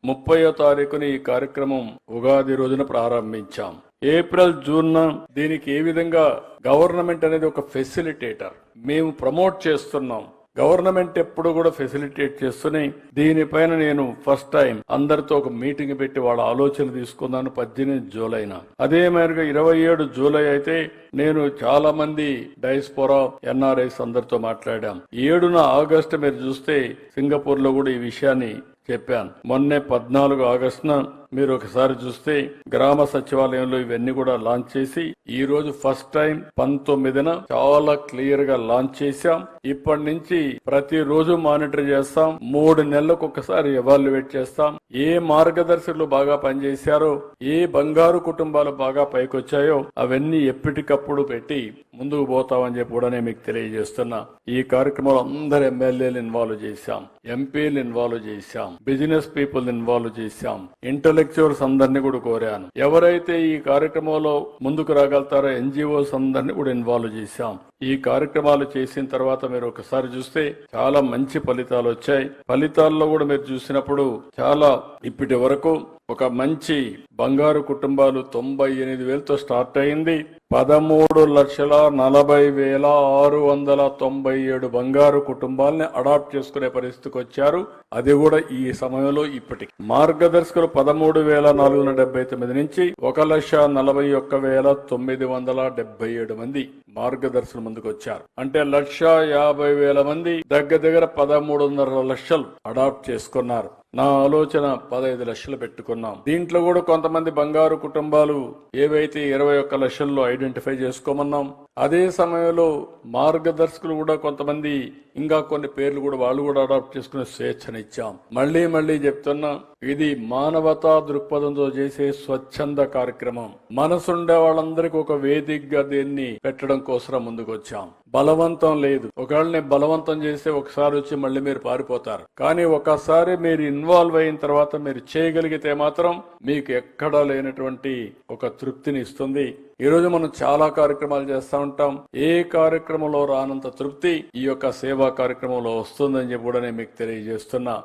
30వ తారీఖున ఈ కార్యక్రమం ఉగాది రోజున ప్రారంభించాం. ఏప్రిల్, జూన్ దీనికి ఏ విధంగా గవర్నమెంట్ అనేది ఒక ఫెసిలిటేటర్ మేము ప్రమోట్ చేస్తున్నాం. గవర్నమెంట్ ఎప్పుడు కూడా ఫెసిలిటేట్ చేస్తూనే దీనిపైన నేను ఫస్ట్ టైం అందరితో ఒక మీటింగ్ పెట్టి వాళ్ళ ఆలోచన తీసుకున్నాను 18 జూలైన. అదే మేరకు 27 జూలై అయితే నేను చాలా మంది డైస్పోరా ఎన్ఆర్ఐస్ అందరితో మాట్లాడాం. 7న ఆగస్టు మీరు చూస్తే సింగపూర్ లో కూడా ఈ విషయాన్ని చెప్పాను. మొన్నే 14 ఆగస్టున మీరు ఒకసారి చూస్తే గ్రామ సచివాలయంలో ఇవన్నీ కూడా లాంచ్ చేసి ఈ రోజు ఫస్ట్ టైం 19న చాలా క్లియర్ గా లాంచ్ చేశాం. ఇప్పటి నుంచి ప్రతిరోజు మానిటర్ చేస్తాం. 3 నెలలకు ఒకసారి ఎవాల్యుయేట్ చేస్తాం. ఏ మార్గదర్శకులు బాగా పనిచేశారో, ఏ బంగారు కుటుంబాలు బాగా పైకొచ్చాయో అవన్నీ ఎప్పటికప్పుడు పెట్టి ముందుకు పోతామని చెప్పి కూడా నేను మీకు తెలియజేస్తున్నా. ఈ కార్యక్రమంలో అందరు ఎమ్మెల్యేలు ఇన్వాల్వ్ చేశాం, ఎంపీలు ఇన్వాల్వ్ చేశాం, బిజినెస్ పీపుల్ ఇన్వాల్వ్ చేశాం, ఇంటలెక్చువల్స్ అందరినీ కూడా కోరాను. ఎవరైతే ఈ కార్యక్రమంలో ముందుకు రాగలుగుతారో ఎన్జిఓస్ అందరినీ కూడా ఇన్వాల్వ్ చేశాం. ఈ కార్యక్రమాలు చేసిన తర్వాత మీరు ఒకసారి చూస్తే చాలా మంచి ఫలితాలు వచ్చాయి. ఫలితాల్లో కూడా మీరు చూసినప్పుడు చాలా ఇప్పటి వరకు ఒక మంచి బంగారు కుటుంబాలు 98,000తో స్టార్ట్ అయింది. 13,40,697 బంగారు కుటుంబాలని అడాప్ట్ చేసుకునే పరిస్థితికి వచ్చారు. అది కూడా ఈ సమయంలో ఇప్పటికి మార్గదర్శకులు 13,479 నుంచి 1,41,977 మంది మార్గదర్శకులు ముందుకు వచ్చారు. అంటే 1,50,000 మంది దగ్గర 13.5 లక్షలు అడాప్ట్ చేసుకున్నారు. నా ఆలోచన 15 లక్షలు పెట్టుకున్నాం. దీంట్లో కూడా కొంతమంది బంగారు కుటుంబాలు ఏవైతే 21 లక్షల్లో ఐడెంటిఫై చేసుకోమన్నాం. అదే సమయంలో మార్గదర్శకులు కూడా కొంతమంది ఇంకా కొన్ని పేర్లు కూడా వాళ్ళు కూడా అడాప్ట్ చేసుకునే స్వేచ్ఛనిచ్చాం. మళ్లీ చెప్తున్నా, ఇది మానవతా దృక్పథంతో చేసే స్వచ్ఛంద కార్యక్రమం. మనసుండే వాళ్ళందరికీ ఒక వేదికగా దీన్ని పెట్టడం కోసం ముందుకు వచ్చాం. బలవంతం లేదు. ఒకవేళ బలవంతం చేస్తే ఒకసారి వచ్చి మళ్ళీ మీరు పారిపోతారు. కానీ ఒకసారి మీరు ఇన్వాల్వ్ అయిన తర్వాత మీరు చేయగలిగితే మాత్రం మీకు ఎక్కడా లేనటువంటి ఒక తృప్తిని ఇస్తుంది. ఈ రోజు మనం చాలా కార్యక్రమాలు చేస్తా ఉంటాం. ఏ కార్యక్రమంలో రానంత తృప్తి ఈ యొక్క సేవా కార్యక్రమంలో వస్తుందని చెప్పి కూడా నేను మీకు తెలియజేస్తున్నా.